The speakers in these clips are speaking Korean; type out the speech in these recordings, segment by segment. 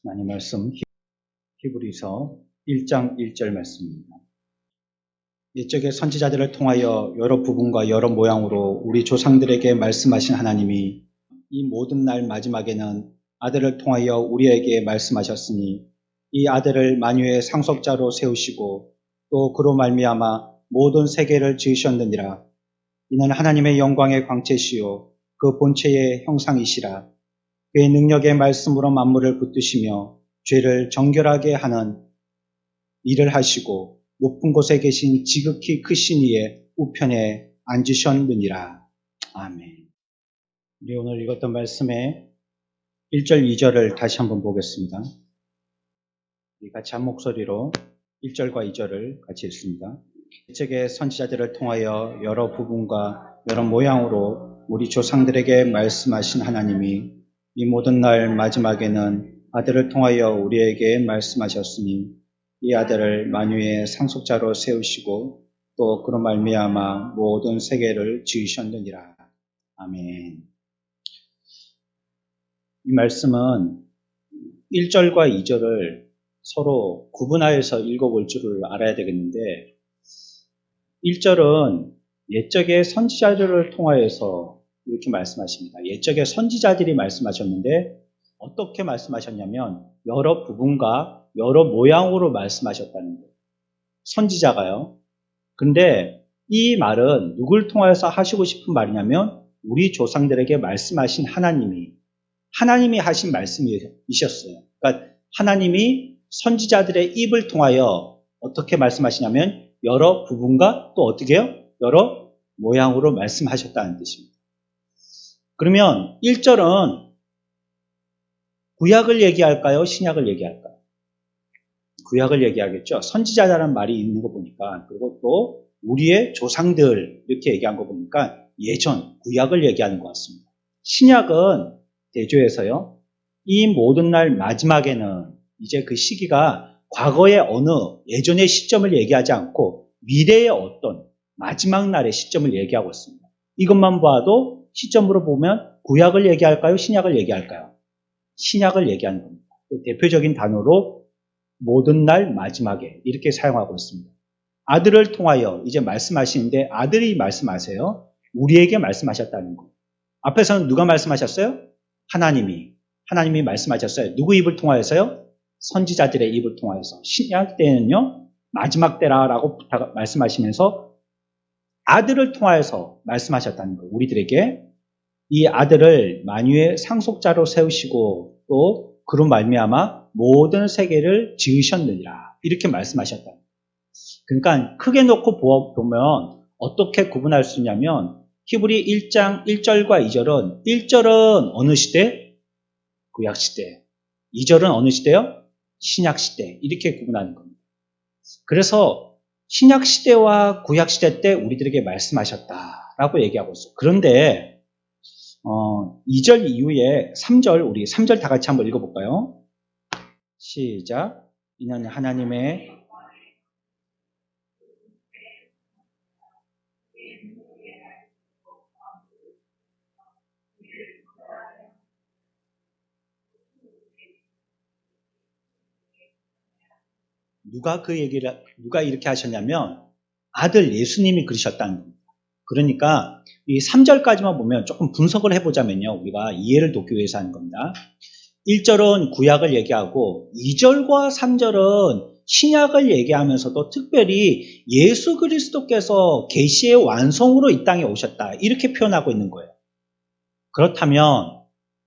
하나님 말씀 히브리서 1장 1절 말씀입니다. 옛적의 선지자들을 통하여 여러 부분과 여러 모양으로 우리 조상들에게 말씀하신 하나님이 이 모든 날 마지막에는 아들을 통하여 우리에게 말씀하셨으니 이 아들을 만유의 상속자로 세우시고 또 그로 말미암아 모든 세계를 지으셨느니라. 이는 하나님의 영광의 광채시요 그 본체의 형상이시라. 그의 능력의 말씀으로 만물을 붙드시며 죄를 정결하게 하는 일을 하시고 높은 곳에 계신 지극히 크신 이의 우편에 앉으셨느니라. 아멘. 우리 오늘 읽었던 말씀의 1절, 2절을 다시 한번 보겠습니다. 우리 같이 한 목소리로 1절과 2절을 같이 읽습니다. 옛적의 선지자들을 통하여 여러 부분과 여러 모양으로 우리 조상들에게 말씀하신 하나님이 이 모든 날 마지막에는 아들을 통하여 우리에게 말씀하셨으니 이 아들을 만유의 상속자로 세우시고 또 그로 말미암아 모든 세계를 지으셨느니라. 아멘. 이 말씀은 1절과 2절을 서로 구분하여서 읽어볼 줄을 알아야 되겠는데 1절은 옛적의 선지자들을 통하여서 이렇게 말씀하십니다. 옛적의 선지자들이 말씀하셨는데 어떻게 말씀하셨냐면 여러 부분과 여러 모양으로 말씀하셨다는 거예요. 선지자가요. 근데 이 말은 누굴 통해서 하시고 싶은 말이냐면 우리 조상들에게 말씀하신 하나님이 하신 말씀이셨어요. 그러니까 하나님이 선지자들의 입을 통하여 어떻게 말씀하시냐면 여러 부분과 또 어떻게 해요? 여러 모양으로 말씀하셨다는 뜻입니다. 그러면 1절은 구약을 얘기할까요? 신약을 얘기할까요? 구약을 얘기하겠죠. 선지자라는 말이 있는 거 보니까 그리고 또 우리의 조상들 이렇게 얘기한 거 보니까 예전 구약을 얘기하는 것 같습니다. 신약은 대조해서요. 이 모든 날 마지막에는 이제 그 시기가 과거의 어느 예전의 시점을 얘기하지 않고 미래의 어떤 마지막 날의 시점을 얘기하고 있습니다. 이것만 봐도 시점으로 보면 구약을 얘기할까요? 신약을 얘기할까요? 신약을 얘기하는 겁니다. 대표적인 단어로 모든 날 마지막에 이렇게 사용하고 있습니다. 아들을 통하여 이제 말씀하시는데 아들이 말씀하세요. 우리에게 말씀하셨다는 거. 앞에서는 누가 말씀하셨어요? 하나님이 말씀하셨어요. 누구 입을 통하여서요? 선지자들의 입을 통하여서. 신약 때는요. 마지막 때라라고 말씀하시면서 아들을 통하여서 말씀하셨다는 거예요. 우리들에게. 이 아들을 만유의 상속자로 세우시고 또 그로 말미암아 모든 세계를 지으셨느니라. 이렇게 말씀하셨다. 그러니까 크게 놓고 보면 어떻게 구분할 수 있냐면 히브리 1장 1절과 2절은 1절은 어느 시대? 구약시대. 2절은 어느 시대요? 신약시대. 이렇게 구분하는 겁니다. 그래서 신약시대와 구약시대 때 우리들에게 말씀하셨다라고 얘기하고 있어요. 그런데 2절 이후에 3절, 우리 3절 다 같이 한번 읽어볼까요? 시작. 이는 하나님의 누가 이렇게 하셨냐면 아들 예수님이 그러셨다는 겁니다. 그러니까 이 3절까지만 보면 조금 분석을 해보자면요. 우리가 이해를 돕기 위해서 하는 겁니다. 1절은 구약을 얘기하고 2절과 3절은 신약을 얘기하면서도 특별히 예수 그리스도께서 계시의 완성으로 이 땅에 오셨다. 이렇게 표현하고 있는 거예요.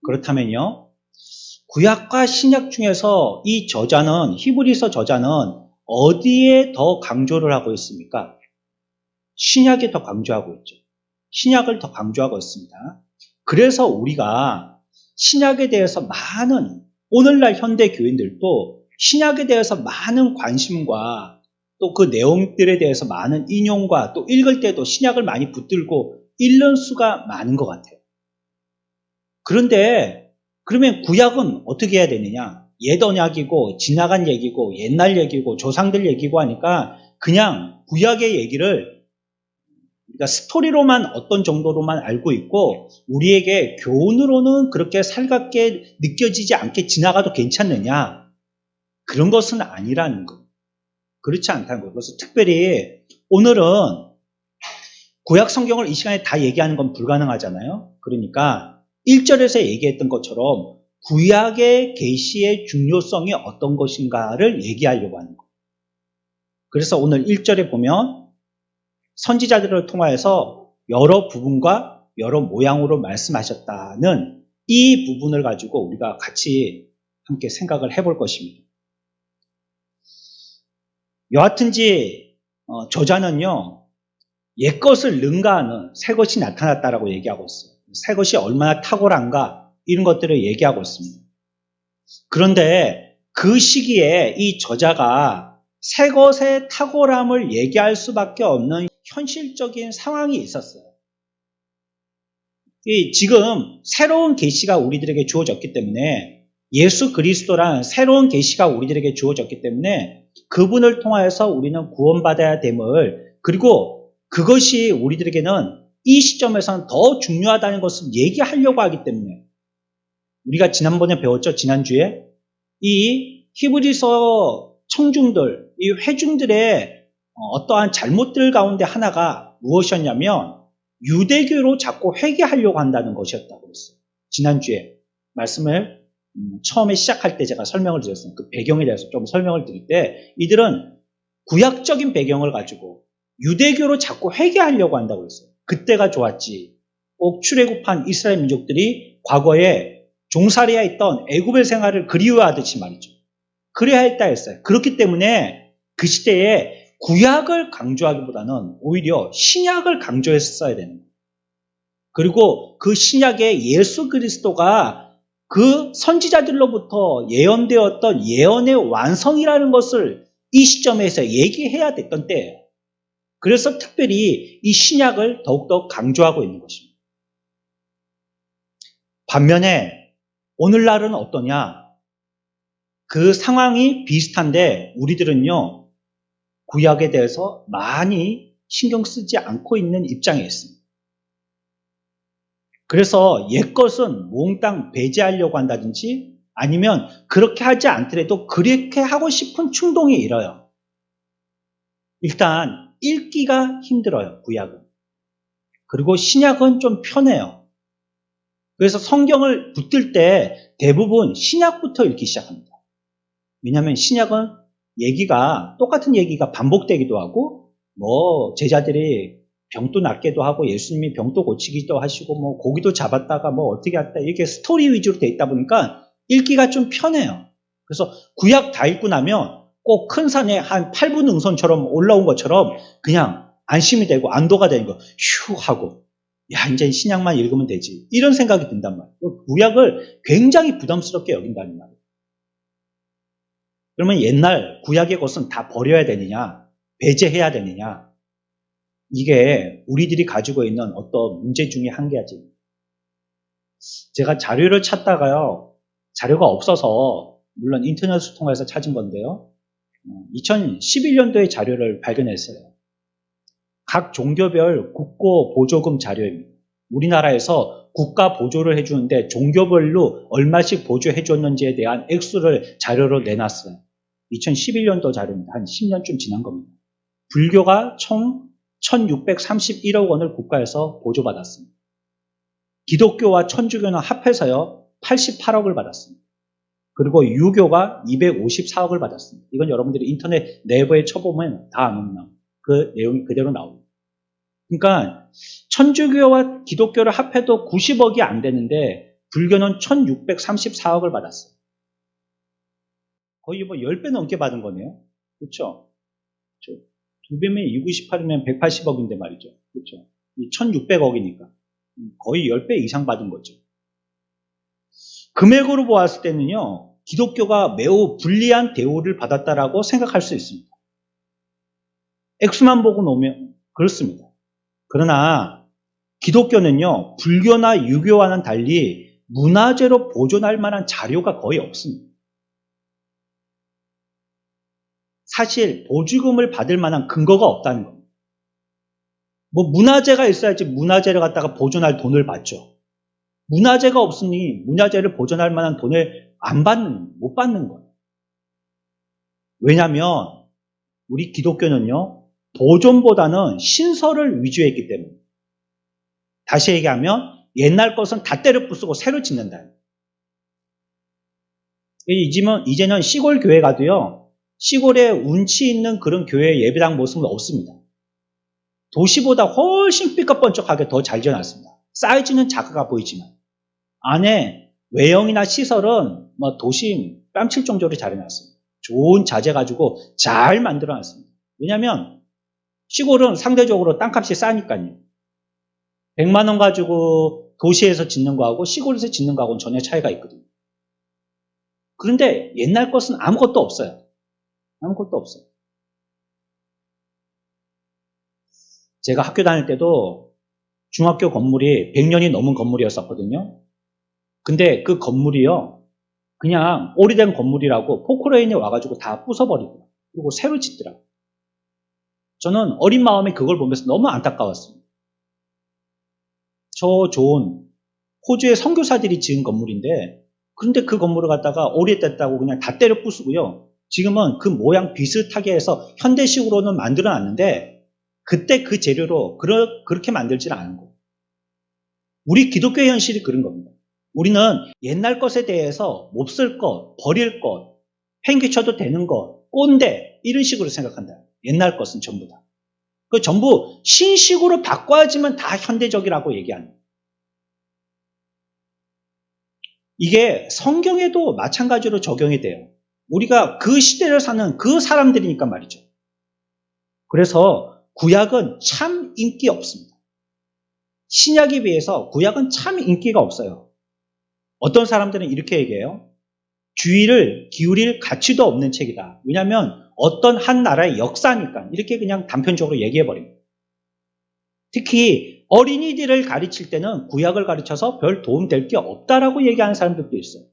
그렇다면요. 구약과 신약 중에서 이 저자는 히브리서 저자는 어디에 더 강조를 하고 있습니까? 신약에 더 강조하고 있죠. 신약을 더 강조하고 있습니다. 그래서 우리가 신약에 대해서 오늘날 현대 교인들도 신약에 대해서 많은 관심과 또 그 내용들에 대해서 많은 인용과 또 읽을 때도 신약을 많이 붙들고 읽는 수가 많은 것 같아요. 그런데 그러면 구약은 어떻게 해야 되느냐? 옛 언약이고 지나간 얘기고 옛날 얘기고 조상들 얘기고 하니까 그냥 구약의 얘기를 그러니까 스토리로만 어떤 정도로만 알고 있고 우리에게 교훈으로는 그렇게 살갑게 느껴지지 않게 지나가도 괜찮느냐? 그런 것은 아니라는 거. 그렇지 않다는 거예요. 그래서 특별히 오늘은 구약 성경을 이 시간에 다 얘기하는 건 불가능하잖아요. 그러니까 1절에서 얘기했던 것처럼 구약의 계시의 중요성이 어떤 것인가를 얘기하려고 하는 거예요. 그래서 오늘 1절에 보면 선지자들을 통하여서 여러 부분과 여러 모양으로 말씀하셨다는 이 부분을 가지고 우리가 같이 함께 생각을 해볼 것입니다. 여하튼지 저자는요, 옛것을 능가하는 새것이 나타났다라고 얘기하고 있어요. 새것이 얼마나 탁월한가 이런 것들을 얘기하고 있습니다. 그런데 그 시기에 이 저자가 새것의 탁월함을 얘기할 수밖에 없는 현실적인 상황이 있었어요. 지금 새로운 계시가 우리들에게 주어졌기 때문에 예수 그리스도란 새로운 계시가 우리들에게 주어졌기 때문에 그분을 통하여서 우리는 구원받아야 됨을, 그리고 그것이 우리들에게는 이 시점에서는 더 중요하다는 것을 얘기하려고 하기 때문에 우리가 지난번에 배웠죠. 지난주에 이 히브리서 청중들, 이 회중들의 어떠한 잘못들 가운데 하나가 무엇이었냐면 유대교로 자꾸 회개하려고 한다는 것이었다고 했어요. 지난주에 말씀을 처음에 시작할 때 제가 설명을 드렸어요. 그 배경에 대해서 좀 설명을 드릴 때 이들은 구약적인 배경을 가지고 유대교로 자꾸 회개하려고 한다고 했어요. 그때가 좋았지. 꼭 출애굽한 이스라엘 민족들이 과거에 종살이에 있던 애굽의 생활을 그리워하듯이 말이죠. 그래야 했다 했어요. 그렇기 때문에 그 시대에 구약을 강조하기보다는 오히려 신약을 강조했어야 되는 거예요. 그리고 그 신약에 예수 그리스도가 그 선지자들로부터 예언되었던 예언의 완성이라는 것을 이 시점에서 얘기해야 됐던 때예요. 그래서 특별히 이 신약을 더욱더 강조하고 있는 것입니다. 반면에 오늘날은 어떠냐? 그 상황이 비슷한데 우리들은요, 구약에 대해서 많이 신경 쓰지 않고 있는 입장에 있습니다. 그래서 옛것은 몽땅 배제하려고 한다든지 아니면 그렇게 하지 않더라도 그렇게 하고 싶은 충동이 일어요. 일단 읽기가 힘들어요, 구약은. 그리고 신약은 좀 편해요. 그래서 성경을 붙들 때 대부분 신약부터 읽기 시작합니다. 왜냐하면 신약은 얘기가 똑같은 얘기가 반복되기도 하고 뭐 제자들이 병도 낫게도 하고 예수님이 병도 고치기도 하시고 뭐 고기도 잡았다가 뭐 어떻게 했다 이렇게 스토리 위주로 돼 있다 보니까 읽기가 좀 편해요. 그래서 구약 다 읽고 나면 꼭 큰 산에 한 8분 능선처럼 올라온 것처럼 그냥 안심이 되고 안도가 되는 거 휴 하고 야 이제 신약만 읽으면 되지 이런 생각이 든단 말이에요. 구약을 굉장히 부담스럽게 여긴다는 말이에요. 그러면 옛날 구약의 것은 다 버려야 되느냐 배제해야 되느냐 이게 우리들이 가지고 있는 어떤 문제 중에 한 가지. 제가 자료를 찾다가요. 자료가 없어서 물론 인터넷을 통해서 찾은 건데요. 2011년도의 자료를 발견했어요. 각 종교별 국고 보조금 자료입니다. 우리나라에서 국가 보조를 해주는데 종교별로 얼마씩 보조해 줬는지에 대한 액수를 자료로 내놨어요. 2011년도 자료입니다. 한 10년쯤 지난 겁니다. 불교가 총 1631억 원을 국가에서 보조받았습니다. 기독교와 천주교는 합해서요 88억을 받았습니다. 그리고 유교가 254억을 받았습니다. 이건 여러분들이 인터넷 네이버에 쳐보면 다 아는 그 내용이 그대로 나옵니다. 그러니까 천주교와 기독교를 합해도 90억이 안 되는데 불교는 1634억을 받았어요. 거의 뭐 10배 넘게 받은 거네요. 그렇죠? 2배면 298이면 180억인데 말이죠. 그렇죠? 1600억이니까 거의 10배 이상 받은 거죠. 금액으로 보았을 때는요. 기독교가 매우 불리한 대우를 받았다라고 생각할 수 있습니다. 액수만 보고 놓으면 그렇습니다. 그러나 기독교는요. 불교나 유교와는 달리 문화재로 보존할 만한 자료가 거의 없습니다. 사실 보조금을 받을 만한 근거가 없다는 겁니다. 뭐 문화재가 있어야지 문화재를 갖다가 보존할 돈을 받죠. 문화재가 없으니 문화재를 보존할 만한 돈을 못 받는 거예요. 왜냐하면 우리 기독교는요, 보존보다는 신설을 위주했기 때문에. 다시 얘기하면 옛날 것은 다 때려 부수고 새로 짓는다. 이제는 시골 교회 가도요, 시골에 운치 있는 그런 교회 예배당 모습은 없습니다. 도시보다 훨씬 삐까뻔쩍하게 더 잘 지어놨습니다. 사이즈는 작아 보이지만 안에 외형이나 시설은 뭐 도심 뺨칠 정도로 잘 해놨습니다. 좋은 자재 가지고 잘 만들어놨습니다. 왜냐하면 시골은 상대적으로 땅값이 싸니까요. 100만 원 가지고 도시에서 짓는 거하고 시골에서 짓는 거하고는 전혀 차이가 있거든요. 그런데 옛날 것은 아무것도 없어요. 아무것도 없어요. 제가 학교 다닐 때도 중학교 건물이 100년이 넘은 건물이었었거든요. 근데 그 건물이요, 그냥 오래된 건물이라고 포크레인이 와가지고 다 부숴버리고 그리고 새로 짓더라고요. 저는 어린 마음에 그걸 보면서 너무 안타까웠습니다. 저 좋은 호주의 선교사들이 지은 건물인데, 그런데 그 건물을 갖다가 오래됐다고 그냥 다 때려 부수고요. 지금은 그 모양 비슷하게 해서 현대식으로는 만들어 놨는데 그때 그 재료로 그렇게 만들지는 않은 거예요. 우리 기독교의 현실이 그런 겁니다. 우리는 옛날 것에 대해서 몹쓸 것, 버릴 것, 팽개쳐도 되는 것, 꼰대 이런 식으로 생각한다. 옛날 것은 전부 다. 그 전부 신식으로 바꿔야지만 다 현대적이라고 얘기하는 거예요. 이게 성경에도 마찬가지로 적용이 돼요. 우리가 그 시대를 사는 그 사람들이니까 말이죠. 그래서 구약은 참 인기 없습니다. 신약에 비해서 구약은 참 인기가 없어요. 어떤 사람들은 이렇게 얘기해요. 주의를 기울일 가치도 없는 책이다. 왜냐하면 어떤 한 나라의 역사니까 이렇게 그냥 단편적으로 얘기해버립니다. 특히 어린이들을 가르칠 때는 구약을 가르쳐서 별 도움될 게 없다라고 얘기하는 사람들도 있어요.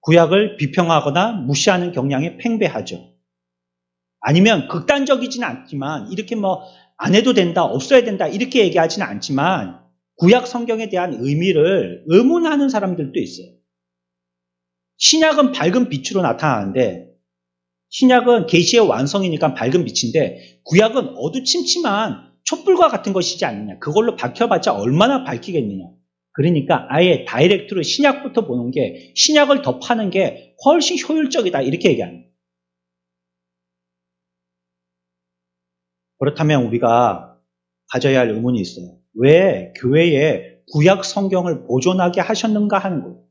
구약을 비평하거나 무시하는 경향이 팽배하죠. 아니면 극단적이지는 않지만 이렇게 뭐 안 해도 된다, 없어야 된다 이렇게 얘기하지는 않지만 구약 성경에 대한 의미를 의문하는 사람들도 있어요. 신약은 밝은 빛으로 나타나는데 신약은 계시의 완성이니까 밝은 빛인데 구약은 어두침침한 촛불과 같은 것이지 않느냐. 그걸로 밝혀봤자 얼마나 밝히겠느냐. 그러니까 아예 다이렉트로 신약부터 보는 게 신약을 더 파는 게 훨씬 효율적이다 이렇게 얘기합니다. 그렇다면 우리가 가져야 할 의문이 있어요. 왜 교회에 구약 성경을 보존하게 하셨는가 하는 거예요.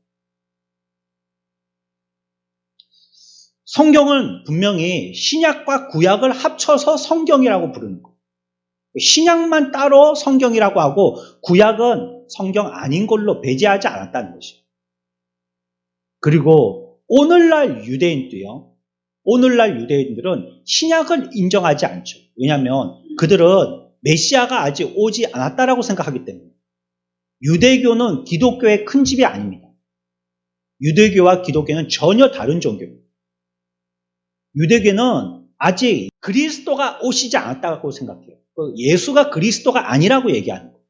성경은 분명히 신약과 구약을 합쳐서 성경이라고 부르는 거예요. 신약만 따로 성경이라고 하고 구약은 성경 아닌 걸로 배제하지 않았다는 것이에요. 그리고 오늘날 유대인도요. 오늘날 유대인들은 신약을 인정하지 않죠. 왜냐하면 그들은 메시아가 아직 오지 않았다라고 생각하기 때문에. 유대교는 기독교의 큰 집이 아닙니다. 유대교와 기독교는 전혀 다른 종교입니다. 유대교는 아직 그리스도가 오시지 않았다고 생각해요. 예수가 그리스도가 아니라고 얘기하는 거예요.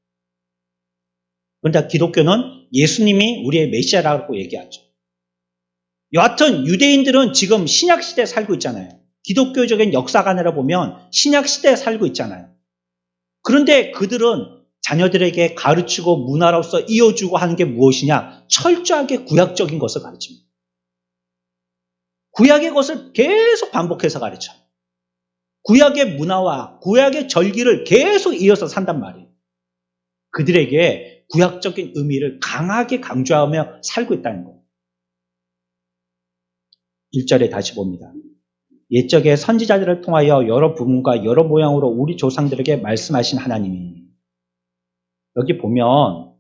그런데 기독교는 예수님이 우리의 메시아라고 얘기하죠. 여하튼 유대인들은 지금 신약시대에 살고 있잖아요. 기독교적인 역사관으로 보면 신약시대에 살고 있잖아요. 그런데 그들은 자녀들에게 가르치고 문화로서 이어주고 하는 게 무엇이냐? 철저하게 구약적인 것을 가르칩니다. 구약의 것을 계속 반복해서 가르쳐요. 구약의 문화와 구약의 절기를 계속 이어서 산단 말이에요. 그들에게 구약적인 의미를 강하게 강조하며 살고 있다는 거예요. 1절에 다시 봅니다. 옛적의 선지자들을 통하여 여러 부문과 여러 모양으로 우리 조상들에게 말씀하신 하나님이. 여기 보면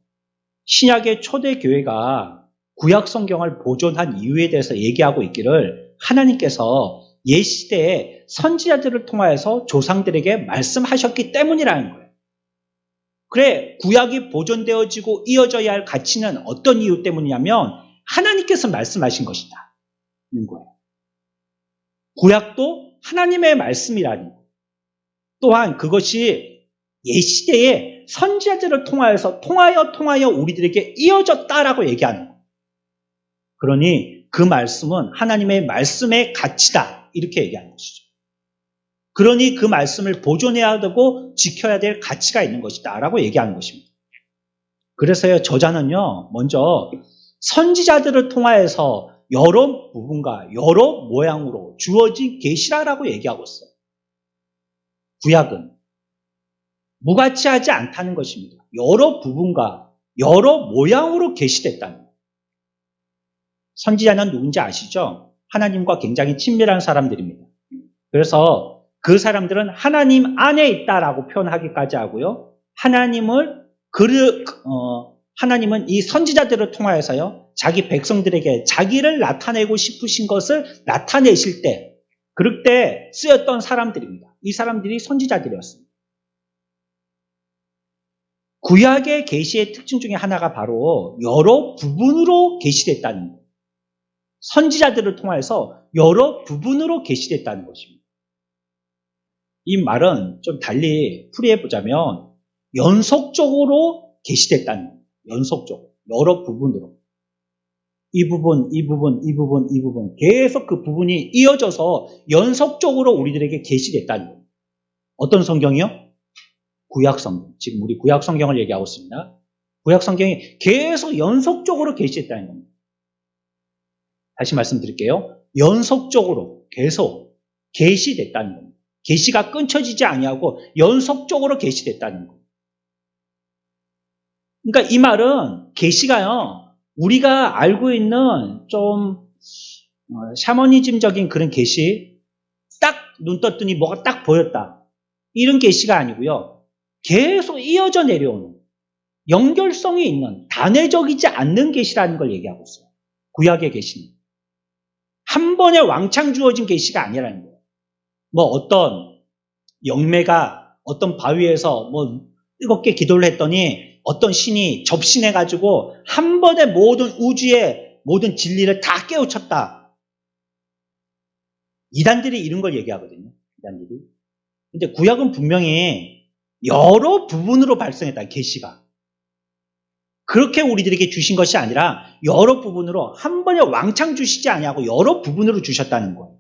신약의 초대 교회가 구약 성경을 보존한 이유에 대해서 얘기하고 있기를 하나님께서 옛 시대에 선지자들을 통하여서 조상들에게 말씀하셨기 때문이라는 거예요. 그래, 구약이 보존되어지고 이어져야 할 가치는 어떤 이유 때문이냐면 하나님께서 말씀하신 것이다. 는 거예요. 구약도 하나님의 말씀이라니. 또한 그것이 옛시대에 선지자들을 통하여 우리들에게 이어졌다라고 얘기하는 거예요. 그러니 그 말씀은 하나님의 말씀의 가치다 이렇게 얘기하는 것이죠. 그러니 그 말씀을 보존해야 되고 지켜야 될 가치가 있는 것이다 라고 얘기하는 것입니다. 그래서요, 저자는요, 먼저 선지자들을 통하여서 여러 부분과 여러 모양으로 주어진 계시라라고 얘기하고 있어요. 구약은 무가치하지 않다는 것입니다. 여러 부분과 여러 모양으로 계시됐다는 거예요. 선지자는 누군지 아시죠? 하나님과 굉장히 친밀한 사람들입니다. 그래서 그 사람들은 하나님 안에 있다라고 표현하기까지 하고요. 하나님은 이 선지자들을 통하여서요, 자기 백성들에게 자기를 나타내고 싶으신 것을 나타내실 때, 그럴 때 쓰였던 사람들입니다. 이 사람들이 선지자들이었습니다. 구약의 계시의 특징 중에 하나가 바로 여러 부분으로 계시됐다는 거예요. 선지자들을 통해서 여러 부분으로 계시됐다는 것입니다. 이 말은 좀 달리 풀이해보자면 연속적으로 계시됐다는 거예요. 연속적으로. 여러 부분으로. 이 부분 계속 그 부분이 이어져서 연속적으로 우리들에게 계시됐다는 거예요. 어떤 성경이요? 구약성경. 지금 우리 구약성경을 얘기하고 있습니다. 구약성경이 계속 연속적으로 계시됐다는 겁니다. 다시 말씀드릴게요. 연속적으로 계속 계시됐다는 겁니다. 계시가 끊쳐지지 아니하고 연속적으로 계시됐다는 겁니다. 그러니까 이 말은 계시가요, 우리가 알고 있는 좀 샤머니즘적인 그런 계시, 딱 눈 떴더니 뭐가 딱 보였다, 이런 계시가 아니고요, 계속 이어져 내려오는 연결성이 있는 단회적이지 않는 계시라는 걸 얘기하고 있어요. 구약의 계시는 한 번에 왕창 주어진 계시가 아니라는 거예요. 뭐 어떤 영매가 어떤 바위에서 뭐 뜨겁게 기도를 했더니 어떤 신이 접신해가지고 한 번에 모든 우주의 모든 진리를 다 깨우쳤다. 이단들이 이런 걸 얘기하거든요. 이단들이. 근데 구약은 분명히 여러 부분으로 발생했다. 계시가. 그렇게 우리들에게 주신 것이 아니라 여러 부분으로 한 번에 왕창 주시지 아니하고 여러 부분으로 주셨다는 거예요.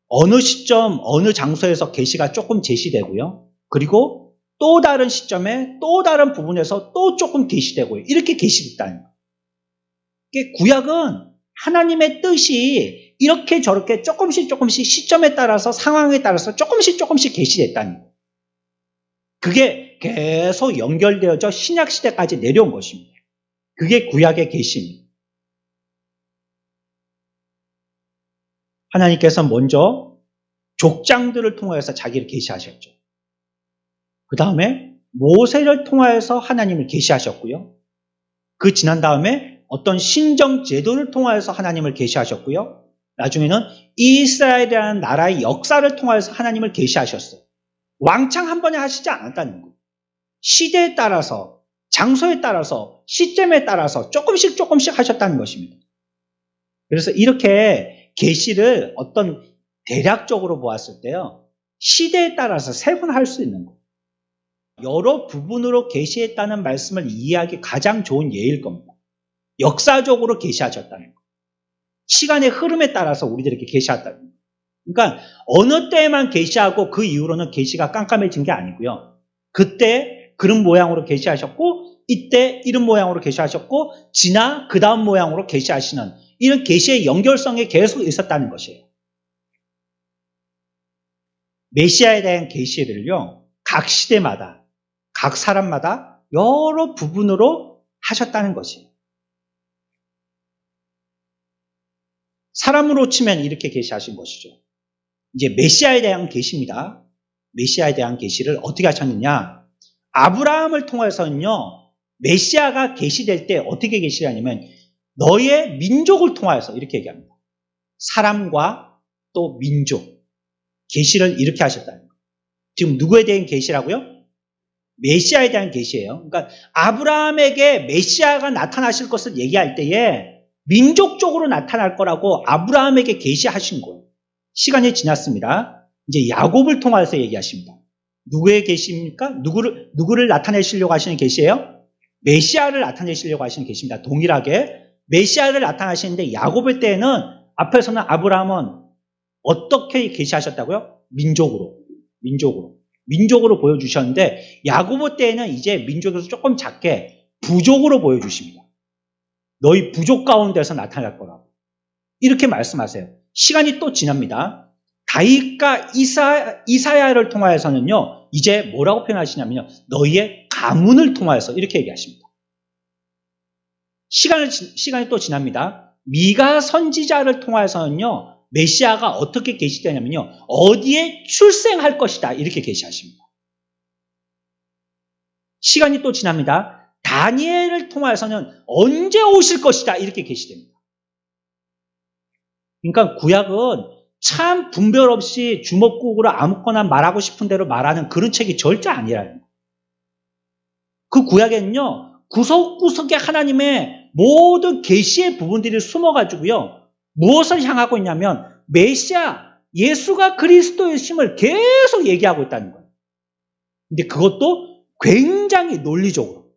어느 시점, 어느 장소에서 계시가 조금 제시되고요. 그리고 또 다른 시점에 또 다른 부분에서 또 조금 계시되고요. 이렇게 계시됐다는 거예요. 구약은 하나님의 뜻이 이렇게 저렇게 조금씩 시점에 따라서 상황에 따라서 조금씩 계시됐다는 거예요. 그게 계속 연결되어져 신약시대까지 내려온 것입니다. 그게 구약의 계시입니다. 하나님께서 먼저 족장들을 통해서 자기를 계시하셨죠. 그 다음에 모세를 통하여서 하나님을 계시하셨고요. 그 지난 다음에 어떤 신정 제도를 통하여서 하나님을 계시하셨고요. 나중에는 이스라엘이라는 나라의 역사를 통하여서 하나님을 계시하셨어요. 왕창 한 번에 하시지 않았다는 거예요. 시대에 따라서, 장소에 따라서, 시점에 따라서 조금씩 하셨다는 것입니다. 그래서 이렇게 계시를 어떤 대략적으로 보았을 때요, 시대에 따라서 세분할 수 있는 거예요. 여러 부분으로 계시했다는 말씀을 이해하기 가장 좋은 예일 겁니다. 역사적으로 계시하셨다는 거. 시간의 흐름에 따라서 우리들에게 계시했다는 거. 그러니까 어느 때에만 계시하고 그 이후로는 계시가 깜깜해진 게 아니고요. 그때 그런 모양으로 계시하셨고, 이때 이런 모양으로 계시하셨고, 지나 그 다음 모양으로 계시하시는 이런 계시의 연결성이 계속 있었다는 것이에요. 메시아에 대한 계시를요, 각 시대마다 각 사람마다 여러 부분으로 하셨다는 것이에요. 사람으로 치면 이렇게 계시하신 것이죠. 이제 메시아에 대한 계시입니다. 메시아에 대한 계시를 어떻게 하셨느냐? 아브라함을 통해서는요, 메시아가 계시될 때 어떻게 계시하냐면 너의 민족을 통하여서 이렇게 얘기합니다. 사람과 또 민족, 계시를 이렇게 하셨다는 거예요. 지금 누구에 대한 계시라고요? 메시아에 대한 계시예요. 그러니까 아브라함에게 메시아가 나타나실 것을 얘기할 때에 민족적으로 나타날 거라고 아브라함에게 계시하신 거예요. 시간이 지났습니다. 이제 야곱을 통해서 얘기하십니다. 누구의 계시입니까? 누구를 나타내시려고 하시는 계시예요? 메시아를 나타내시려고 하시는 계시입니다. 동일하게 메시아를 나타나시는데 야곱의 때에는 앞에서는 아브라함은 어떻게 계시하셨다고요? 민족으로 보여주셨는데 야곱의 때에는 이제 민족에서 조금 작게 부족으로 보여주십니다. 너희 부족 가운데서 나타날 거라고 이렇게 말씀하세요. 시간이 또 지납니다. 다윗과 이사야를 통하여서는요, 이제 뭐라고 표현하시냐면요, 너희의 가문을 통하여서 이렇게 얘기하십니다. 시간이 또 지납니다. 미가 선지자를 통하여서는요, 메시아가 어떻게 계시되냐면요, 어디에 출생할 것이다 이렇게 계시하십니다. 시간이 또 지납니다. 다니엘을 통하여서는 언제 오실 것이다 이렇게 계시됩니다. 그러니까 구약은 참 분별 없이 주먹구구로 아무거나 말하고 싶은 대로 말하는 그런 책이 절대 아니라는 거예요. 그 구약에는요, 구석구석에 하나님의 모든 계시의 부분들이 숨어가지고요, 무엇을 향하고 있냐면 메시아, 예수가 그리스도의 심을 계속 얘기하고 있다는 거예요. 근데 그것도 굉장히 논리적으로.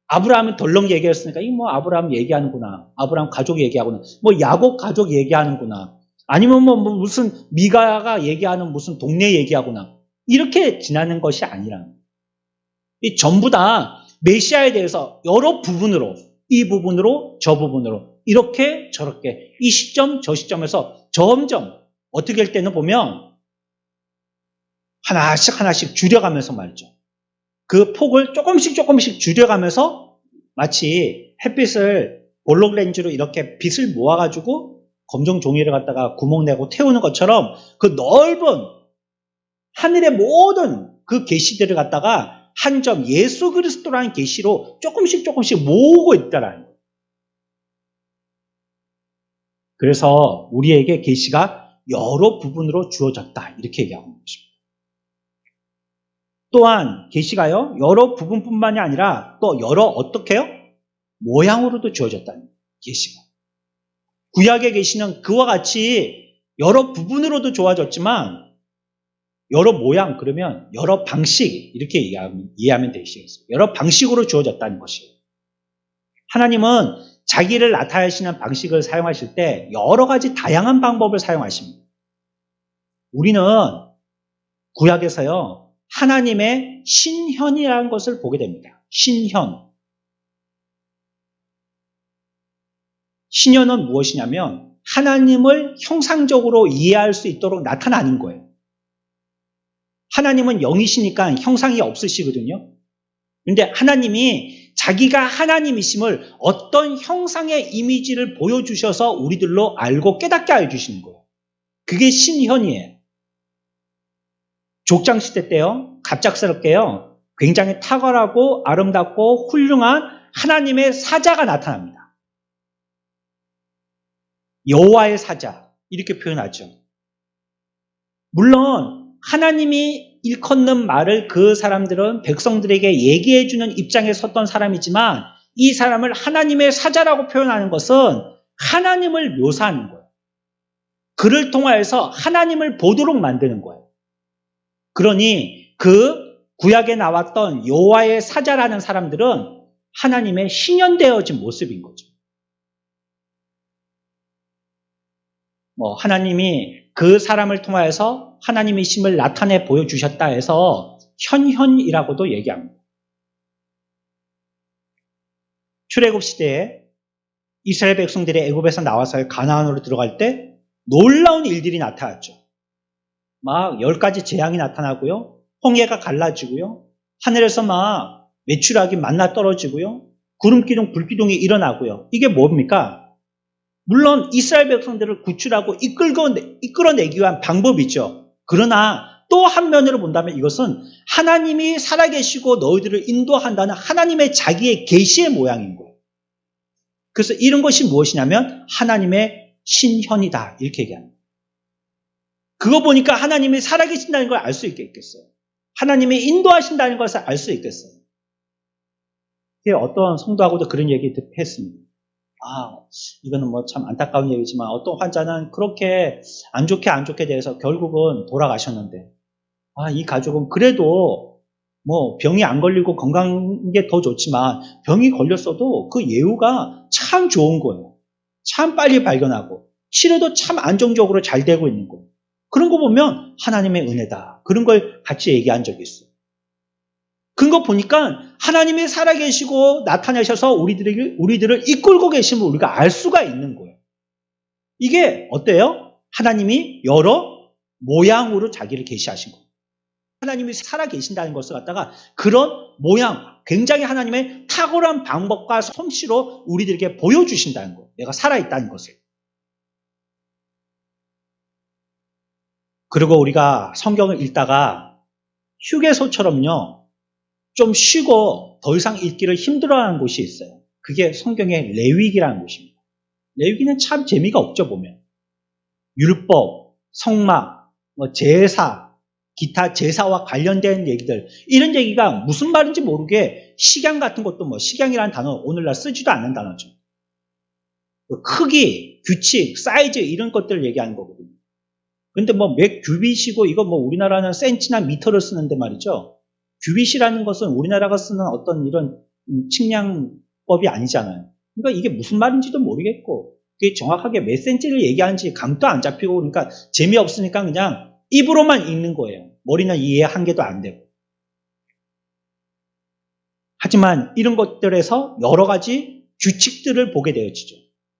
아브라함은 덜렁 얘기했으니까 이 뭐 아브라함 얘기하는구나. 아브라함 가족 얘기하구나. 뭐 야곱 가족 얘기하는구나. 아니면 뭐 무슨 미가가 얘기하는 무슨 동네 얘기하구나. 이렇게 지나는 것이 아니라 이 전부 다 메시아에 대해서 여러 부분으로 이 부분으로 저 부분으로 이렇게 저렇게 이 시점 저 시점에서 점점 어떻게 할 때는 보면 하나씩 줄여가면서 말이죠. 그 폭을 조금씩 줄여가면서 마치 햇빛을 볼록렌즈로 이렇게 빛을 모아가지고 검정 종이를 갖다가 구멍 내고 태우는 것처럼 그 넓은 하늘의 모든 그 계시들을 갖다가 한 점 예수 그리스도라는 계시로 조금씩 모으고 있다라는 거예요. 그래서 우리에게 계시가 여러 부분으로 주어졌다 이렇게 얘기하고 있는 것입니다. 또한 계시가요 여러 부분뿐만이 아니라 또 여러 어떻게 해요? 모양으로도 주어졌다는 거예요. 계시가. 구약의 계시는 그와 같이 여러 부분으로도 주어졌지만 여러 모양 그러면 여러 방식 이렇게 이해하면 되시겠어요. 여러 방식으로 주어졌다는 것이에요. 하나님은 자기를 나타내시는 방식을 사용하실 때 여러 가지 다양한 방법을 사용하십니다. 우리는 구약에서요 하나님의 신현이라는 것을 보게 됩니다. 신현은 무엇이냐면 하나님을 형상적으로 이해할 수 있도록 나타나는 거예요. 하나님은 영이시니까 형상이 없으시거든요. 그런데 하나님이 자기가 하나님이심을 어떤 형상의 이미지를 보여주셔서 우리들로 알고 깨닫게 해주시는 거예요. 그게 신현이에요. 족장시대 때요, 갑작스럽게요, 굉장히 탁월하고 아름답고 훌륭한 하나님의 사자가 나타납니다. 여호와의 사자, 이렇게 표현하죠. 물론 하나님이 일컫는 말을 그 사람들은 백성들에게 얘기해주는 입장에 섰던 사람이지만 이 사람을 하나님의 사자라고 표현하는 것은 하나님을 묘사하는 거예요. 그를 통하여서 하나님을 보도록 만드는 거예요. 그러니 그 구약에 나왔던 여호와의 사자라는 사람들은 하나님의 신현되어진 모습인 거죠. 하나님이 그 사람을 통하여서 하나님의 심을 나타내 보여주셨다 해서 현현이라고도 얘기합니다. 출애굽 시대에 이스라엘 백성들이 애굽에서 나와서 가나안으로 들어갈 때 놀라운 일들이 나타났죠. 막 10가지 재앙이 나타나고요. 홍해가 갈라지고요. 하늘에서 막 메추라기 만나 떨어지고요. 구름기둥, 불기둥이 일어나고요. 이게 뭡니까? 물론 이스라엘 백성들을 구출하고 이끌어내기 위한 방법이죠. 그러나 또 한 면으로 본다면 이것은 하나님이 살아계시고 너희들을 인도한다는 하나님의 자기의 계시의 모양인 거예요. 그래서 이런 것이 무엇이냐면 하나님의 신현이다 이렇게 얘기합니다. 그거 보니까 하나님이 살아계신다는 걸 알 수 있겠어요. 하나님이 인도하신다는 것을 알 수 있겠어요. 어떤 성도하고도 그런 얘기 했습니다. 이거는 뭐 참 안타까운 얘기지만 어떤 환자는 그렇게 안 좋게 돼서 결국은 돌아가셨는데, 이 가족은 그래도 뭐 병이 안 걸리고 건강한 게 더 좋지만 병이 걸렸어도 그 예후가 참 좋은 거예요. 참 빨리 발견하고 치료도 참 안정적으로 잘 되고 있는 거예요. 그런 거 보면 하나님의 은혜다. 그런 걸 같이 얘기한 적이 있어요. 그거 보니까 하나님이 살아계시고 나타내셔서 우리들을 이끌고 계심을 우리가 알 수가 있는 거예요. 이게 어때요? 하나님이 여러 모양으로 자기를 계시하신 거예요. 하나님이 살아계신다는 것을 갖다가 그런 모양, 굉장히 하나님의 탁월한 방법과 솜씨로 우리들에게 보여주신다는 거예요. 내가 살아있다는 것을. 그리고 우리가 성경을 읽다가 휴게소처럼요, 좀 쉬고 더 이상 읽기를 힘들어하는 곳이 있어요. 그게 성경의 레위기라는 곳입니다. 레위기는 참 재미가 없죠, 보면. 율법, 성막, 제사, 기타 제사와 관련된 얘기들, 이런 얘기가 무슨 말인지 모르게 식양 같은 것도 식양이라는 단어 오늘날 쓰지도 않는 단어죠. 크기, 규칙, 사이즈 이런 것들을 얘기하는 거거든요. 근데 몇 규빗이고 이거 우리나라는 센치나 미터를 쓰는데 말이죠. 규빗이라는 것은 우리나라가 쓰는 어떤 이런 측량법이 아니잖아요. 그러니까 이게 무슨 말인지도 모르겠고 그게 정확하게 몇 센치를 얘기하는지 감도 안 잡히고 그러니까 재미없으니까 그냥 입으로만 읽는 거예요. 머리는 이해 한 개도 안 되고. 하지만 이런 것들에서 여러 가지 규칙들을 보게 되어지죠.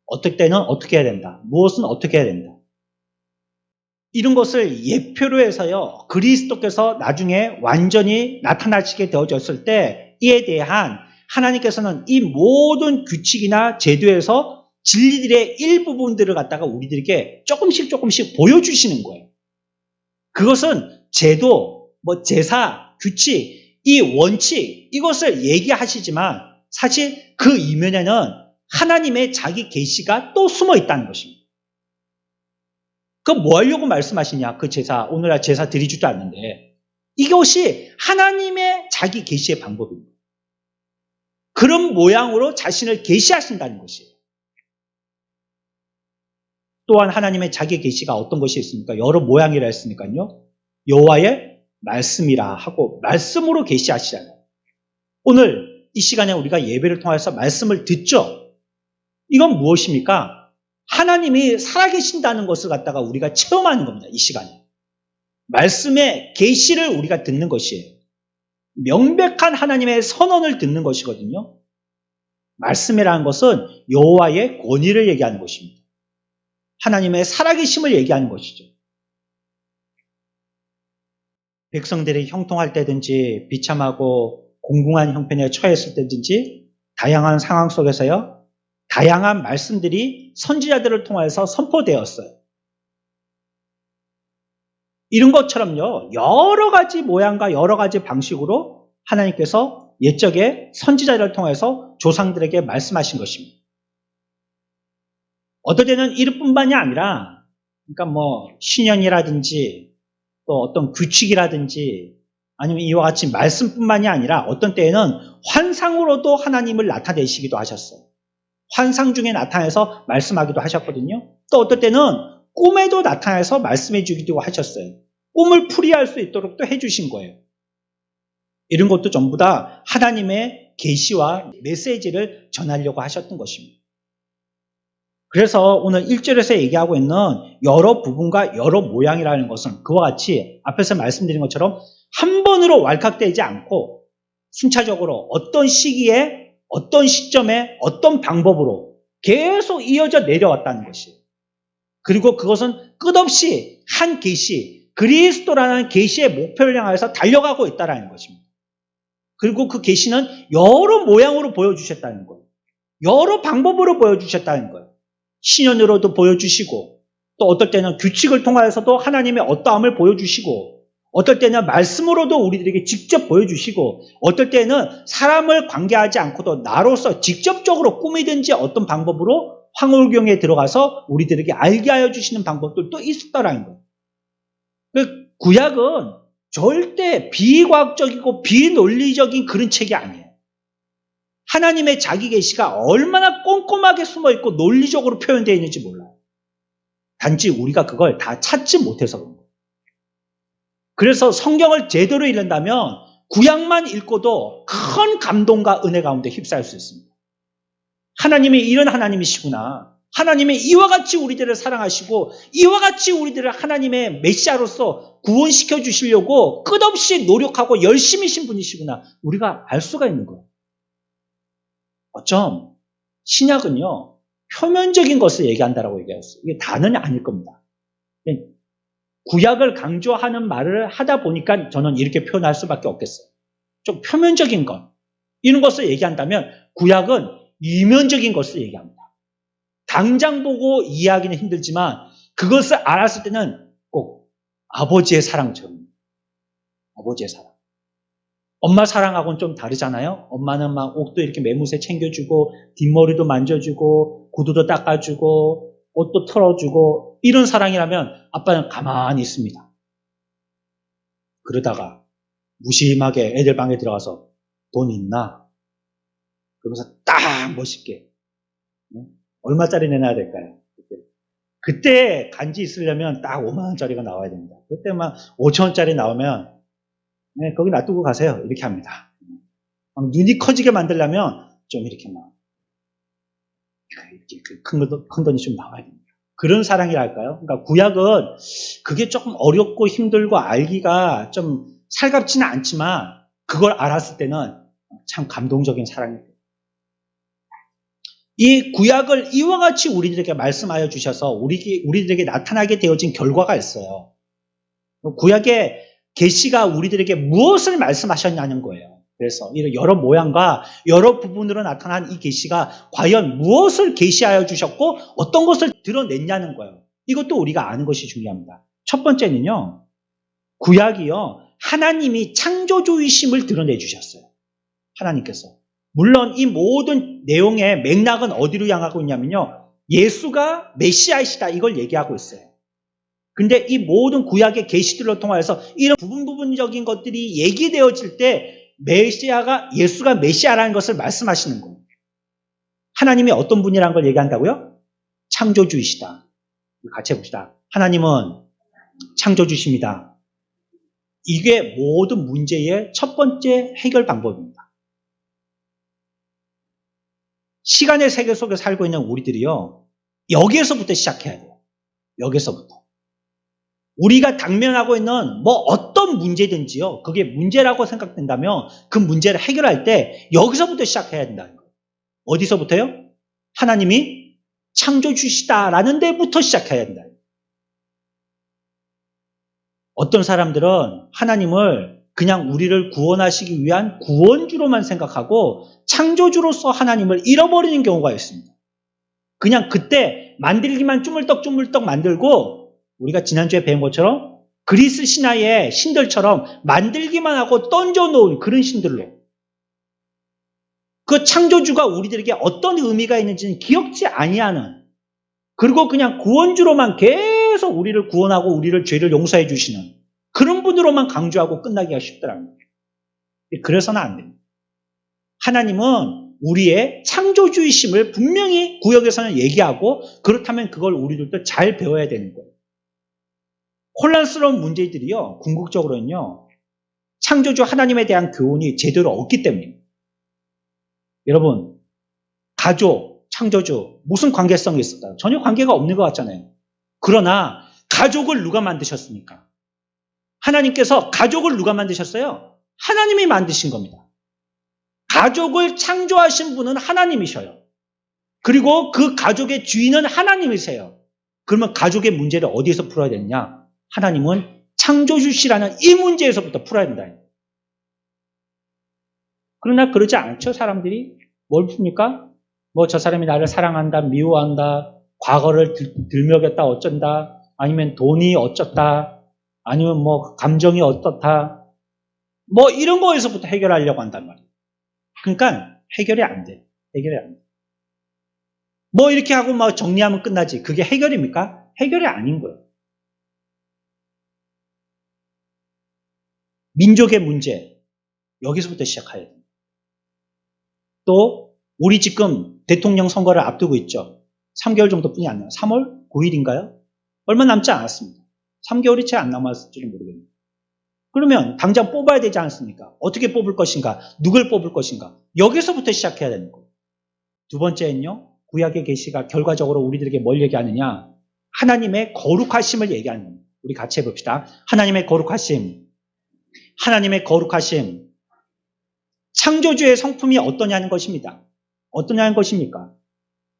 어떨 때는 어떻게 해야 된다. 무엇은 어떻게 해야 된다. 이런 것을 예표로 해서요. 그리스도께서 나중에 완전히 나타나시게 되어졌을 때 이에 대한 하나님께서는 이 모든 규칙이나 제도에서 진리들의 일부분들을 갖다가 우리들에게 조금씩 보여주시는 거예요. 그것은 제도, 제사, 규칙, 이 원칙 이것을 얘기하시지만 사실 그 이면에는 하나님의 자기 계시가 또 숨어 있다는 것입니다. 뭐 하려고 말씀하시냐? 그 제사, 오늘날 제사 드리지도 않는데 이것이 하나님의 자기 계시의 방법입니다. 그런 모양으로 자신을 계시하신다는 것이에요. 또한 하나님의 자기 계시가 어떤 것이 있습니까? 여러 모양이라 했으니까요. 여호와의 말씀이라 하고 말씀으로 계시하시잖아요. 오늘 이 시간에 우리가 예배를 통해서 말씀을 듣죠. 이건 무엇입니까? 하나님이 살아계신다는 것을 갖다가 우리가 체험하는 겁니다. 이 시간에. 말씀의 계시를 우리가 듣는 것이에요. 명백한 하나님의 선언을 듣는 것이거든요. 말씀이라는 것은 여호와의 권위를 얘기하는 것입니다. 하나님의 살아계심을 얘기하는 것이죠. 백성들이 형통할 때든지 비참하고 공공한 형편에 처했을 때든지 다양한 상황 속에서요. 다양한 말씀들이 선지자들을 통해서 선포되었어요. 이런 것처럼요. 여러 가지 모양과 여러 가지 방식으로 하나님께서 옛적에 선지자들을 통해서 조상들에게 말씀하신 것입니다. 어떨 때는 이뿐만이 아니라 그러니까 신년이라든지 또 어떤 규칙이라든지 아니면 이와 같이 말씀뿐만이 아니라 어떤 때에는 환상으로도 하나님을 나타내시기도 하셨어요. 환상 중에 나타내서 말씀하기도 하셨거든요. 또 어떨 때는 꿈에도 나타내서 말씀해 주기도 하셨어요. 꿈을 풀이할 수 있도록 또 해주신 거예요. 이런 것도 전부 다 하나님의 계시와 메시지를 전하려고 하셨던 것입니다. 그래서 오늘 1절에서 얘기하고 있는 여러 부분과 여러 모양이라는 것은 그와 같이 앞에서 말씀드린 것처럼 한 번으로 왈칵되지 않고 순차적으로 어떤 시기에 어떤 시점에 어떤 방법으로 계속 이어져 내려왔다는 것이에요. 그리고 그것은 끝없이 한 계시, 그리스도라는 계시의 목표를 향해서 달려가고 있다는 것입니다. 그리고 그 계시는 여러 모양으로 보여주셨다는 거예요. 여러 방법으로 보여주셨다는 거예요. 신현으로도 보여주시고 또 어떨 때는 규칙을 통하여서도 하나님의 어떠함을 보여주시고 어떨 때는 말씀으로도 우리들에게 직접 보여주시고 어떨 때는 사람을 관계하지 않고도 나로서 직접적으로 꿈이든지 어떤 방법으로 황홀경에 들어가서 우리들에게 알게 하여 주시는 방법들도 있었다라는 거예요. 그 구약은 절대 비과학적이고 비논리적인 그런 책이 아니에요. 하나님의 자기 계시가 얼마나 꼼꼼하게 숨어있고 논리적으로 표현되어 있는지 몰라요. 단지 우리가 그걸 다 찾지 못해서 그런 거예요. 그래서 성경을 제대로 읽는다면 구약만 읽고도 큰 감동과 은혜 가운데 휩싸일 수 있습니다. 하나님이 이런 하나님이시구나. 하나님이 이와 같이 우리들을 사랑하시고 이와 같이 우리들을 하나님의 메시아로서 구원시켜 주시려고 끝없이 노력하고 열심히신 분이시구나. 우리가 알 수가 있는 거예요. 어쩜 신약은요. 표면적인 것을 얘기한다라고 얘기했어요. 이게 다는 아닐 겁니다. 구약을 강조하는 말을 하다 보니까 저는 이렇게 표현할 수밖에 없겠어요. 좀 표면적인 것, 이런 것을 얘기한다면 구약은 이면적인 것을 얘기합니다. 당장 보고 이해하기는 힘들지만 그것을 알았을 때는 꼭 아버지의 사랑처럼, 아버지의 사랑. 엄마 사랑하고는 좀 다르잖아요. 엄마는 막 옷도 이렇게 매무새 챙겨주고 뒷머리도 만져주고 구두도 닦아주고 옷도 털어주고 이런 사랑이라면 아빠는 가만히 있습니다. 그러다가 무심하게 애들 방에 들어가서 돈 있나? 그러면서 딱 멋있게 얼마짜리 내놔야 될까요? 그때 간지 있으려면 딱 5만 원짜리가 나와야 됩니다. 그때 막 5천 원짜리 나오면 네, 거기 놔두고 가세요. 이렇게 합니다. 눈이 커지게 만들려면 좀 이렇게 막 이렇게 큰 돈이 좀 나와야 됩니다. 그런 사랑이랄까요? 그러니까 구약은 그게 조금 어렵고 힘들고 알기가 좀 살갑지는 않지만 그걸 알았을 때는 참 감동적인 사랑이에요. 이 구약을 이와 같이 우리들에게 말씀하여 주셔서 우리들에게 나타나게 되어진 결과가 있어요. 구약의 계시가 우리들에게 무엇을 말씀하셨냐는 거예요. 그래서 이런 여러 모양과 여러 부분으로 나타난 이 계시가 과연 무엇을 계시하여 주셨고 어떤 것을 드러냈냐는 거예요. 이것도 우리가 아는 것이 중요합니다. 첫 번째는요. 구약이요. 하나님이 창조주이심을 드러내 주셨어요. 하나님께서. 물론 이 모든 내용의 맥락은 어디로 향하고 있냐면요. 예수가 메시아이시다 이걸 얘기하고 있어요. 근데 이 모든 구약의 계시들로 통하여서 이런 부분적인 것들이 얘기되어질 때 예수가 메시아라는 것을 말씀하시는 거예요. 하나님이 어떤 분이라는 걸 얘기한다고요? 창조주이시다. 같이 해봅시다. 하나님은 창조주십니다. 이게 모든 문제의 첫 번째 해결 방법입니다. 시간의 세계 속에 살고 있는 우리들이요. 여기에서부터 시작해야 돼요. 여기서부터. 우리가 당면하고 있는 뭐 어떤 문제든지요. 그게 문제라고 생각된다면 그 문제를 해결할 때 여기서부터 시작해야 된다는 거예요. 어디서부터요? 하나님이 창조주시다라는 데부터 시작해야 된다. 어떤 사람들은 하나님을 그냥 우리를 구원하시기 위한 구원주로만 생각하고 창조주로서 하나님을 잃어버리는 경우가 있습니다. 그냥 그때 만들기만 쪼물떡 만들고 우리가 지난주에 배운 것처럼 그리스 신화의 신들처럼 만들기만 하고 던져놓은 그런 신들로 그 창조주가 우리들에게 어떤 의미가 있는지는 기억지 아니하는 그리고 그냥 구원주로만 계속 우리를 구원하고 우리를 죄를 용서해 주시는 그런 분으로만 강조하고 끝나기가 쉽더라고요. 그래서는 안 됩니다. 하나님은 우리의 창조주이심을 분명히 구역에서는 얘기하고 그렇다면 그걸 우리들도 잘 배워야 되는 거예요. 혼란스러운 문제들이요. 궁극적으로는요. 창조주 하나님에 대한 교훈이 제대로 없기 때문입니다. 여러분, 가족, 창조주 무슨 관계성이 있을까요? 전혀 관계가 없는 것 같잖아요. 그러나 가족을 누가 만드셨습니까? 하나님께서 가족을 누가 만드셨어요? 하나님이 만드신 겁니다. 가족을 창조하신 분은 하나님이셔요. 그리고 그 가족의 주인은 하나님이세요. 그러면 가족의 문제를 어디에서 풀어야 되느냐? 하나님은 창조주시라는 이 문제에서부터 풀어야 된다. 그러나 그러지 않죠, 사람들이? 뭘 풉니까? 뭐 저 사람이 나를 사랑한다, 미워한다, 과거를 들먹였다, 어쩐다, 아니면 돈이 어쩌다, 아니면 뭐 감정이 어떻다, 뭐 이런 거에서부터 해결하려고 한단 말이에요. 그러니까 해결이 안 돼. 해결이 안 돼. 뭐 이렇게 하고 막 정리하면 끝나지. 그게 해결입니까? 해결이 아닌 거예요. 민족의 문제, 여기서부터 시작해야 됩니다. 또 우리 지금 대통령 선거를 앞두고 있죠. 3개월 정도뿐이 안 남아요. 3월 9일인가요? 얼마 남지 않았습니다. 3개월이 채 안 남았을지는 모르겠네요. 그러면 당장 뽑아야 되지 않습니까? 어떻게 뽑을 것인가? 누굴 뽑을 것인가? 여기서부터 시작해야 되는 거예요. 두 번째는요. 구약의 계시가 결과적으로 우리들에게 뭘 얘기하느냐? 하나님의 거룩하심을 얘기하는 겁니다. 우리 같이 해봅시다. 하나님의 거룩하심. 하나님의 거룩하심. 창조주의 성품이 어떠냐는 것입니다. 어떠냐는 것입니까?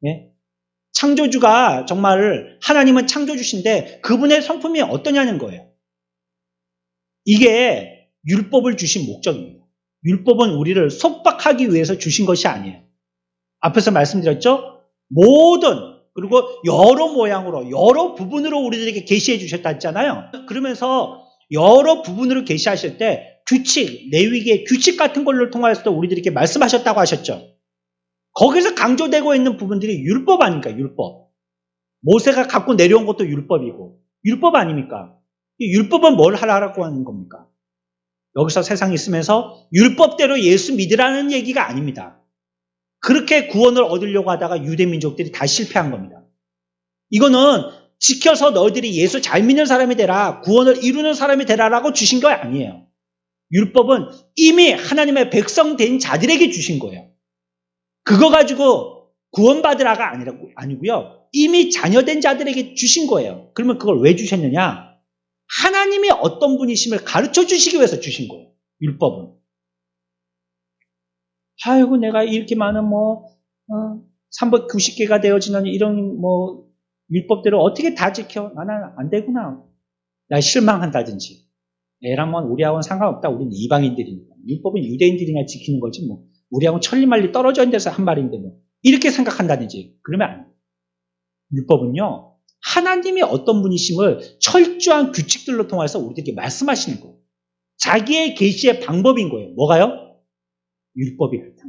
예? 창조주가 정말 하나님은 창조주신데 그분의 성품이 어떠냐는 거예요. 이게 율법을 주신 목적입니다. 율법은 우리를 속박하기 위해서 주신 것이 아니에요. 앞에서 말씀드렸죠? 모든 그리고 여러 모양으로 여러 부분으로 우리들에게 계시해 주셨다 했잖아요. 그러면서 여러 부분으로 계시하실 때 규칙, 레위기의 규칙 같은 걸로 통하여서도 우리들에게 말씀하셨다고 하셨죠. 거기서 강조되고 있는 부분들이 율법 아닙니까? 율법. 모세가 갖고 내려온 것도 율법이고 율법 아닙니까? 이 율법은 뭘 하라고 하는 겁니까? 여기서 세상에 있으면서 율법대로 예수 믿으라는 얘기가 아닙니다. 그렇게 구원을 얻으려고 하다가 유대 민족들이 다 실패한 겁니다. 이거는 지켜서 너희들이 예수 잘 믿는 사람이 되라, 구원을 이루는 사람이 되라라고 주신 거 아니에요. 율법은 이미 하나님의 백성 된 자들에게 주신 거예요. 그거 가지고 구원받으라가 아니고요. 이미 자녀된 자들에게 주신 거예요. 그러면 그걸 왜 주셨느냐? 하나님이 어떤 분이심을 가르쳐 주시기 위해서 주신 거예요. 율법은. 아이고 내가 이렇게 많은 390개가 되어지는 이런 율법대로 어떻게 다 지켜? 나는 안 되구나. 나 실망한다든지. 애랑은 우리하고는 상관없다. 우리는 이방인들이니까. 율법은 유대인들이나 지키는 거지 뭐. 우리하고는 천리만리 떨어져 있는 데서 한 말인데 뭐. 이렇게 생각한다든지. 그러면 안 돼요. 율법은요. 하나님이 어떤 분이심을 철저한 규칙들로 통해서 우리들에게 말씀하시는 거예요. 자기의 계시의 방법인 거예요. 뭐가요? 율법이 그렇다.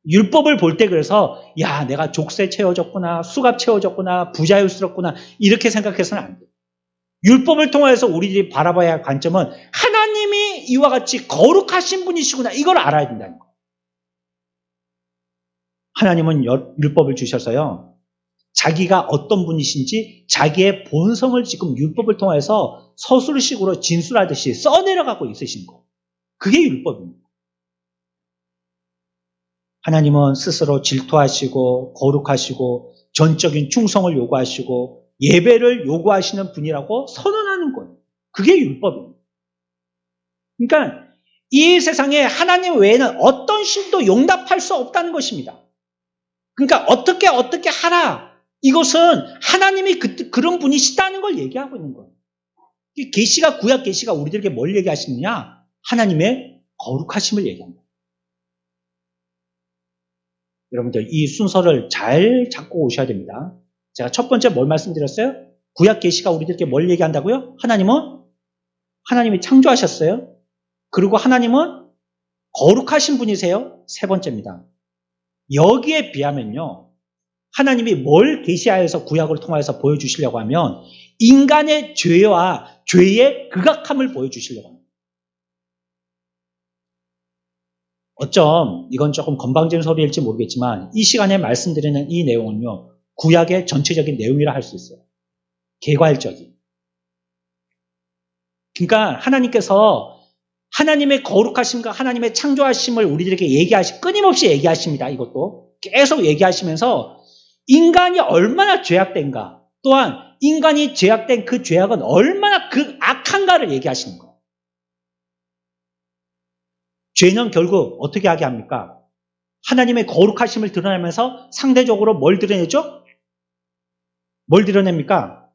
율법을 볼 때 그래서 야 내가 족쇄 채워졌구나, 수갑 채워졌구나, 부자유스럽구나 이렇게 생각해서는 안 돼요. 율법을 통해서 우리들이 바라봐야 할 관점은 하나님이 이와 같이 거룩하신 분이시구나 이걸 알아야 된다는 거예요. 하나님은 율법을 주셔서요. 자기가 어떤 분이신지 자기의 본성을 지금 율법을 통해서 서술식으로 진술하듯이 써내려가고 있으신 거예요. 그게 율법입니다. 하나님은 스스로 질투하시고 거룩하시고 전적인 충성을 요구하시고 예배를 요구하시는 분이라고 선언하는 거예요. 그게 율법입니다. 그러니까 이 세상에 하나님 외에는 어떤 신도 용납할 수 없다는 것입니다. 그러니까 어떻게 하라. 이것은 하나님이 그런 분이시다는 걸 얘기하고 있는 거예요. 계시가 구약 계시가 우리들에게 뭘 얘기하시느냐? 하나님의 거룩하심을 얘기합니다. 여러분들 이 순서를 잘 잡고 오셔야 됩니다. 제가 첫 번째 뭘 말씀드렸어요? 구약 계시가 우리들에게 뭘 얘기한다고요? 하나님이 창조하셨어요. 그리고 하나님은 거룩하신 분이세요. 세 번째입니다. 여기에 비하면요. 하나님이 뭘 계시하여서 구약을 통해서 보여주시려고 하면 인간의 죄와 죄의 극악함을 보여주시려고 합니다. 어쩜 이건 조금 건방진 소리일지 모르겠지만 이 시간에 말씀드리는 이 내용은요. 구약의 전체적인 내용이라 할 수 있어요. 개괄적인. 그러니까 하나님께서 하나님의 거룩하심과 하나님의 창조하심을 우리들에게 끊임없이 얘기하십니다. 이것도 계속 얘기하시면서 인간이 얼마나 죄악된가 또한 인간이 죄악된 그 죄악은 얼마나 악한가를 얘기하시는 거예요. 죄는 결국 어떻게 하게 합니까? 하나님의 거룩하심을 드러내면서 상대적으로 뭘 드러내죠? 뭘 드러냅니까?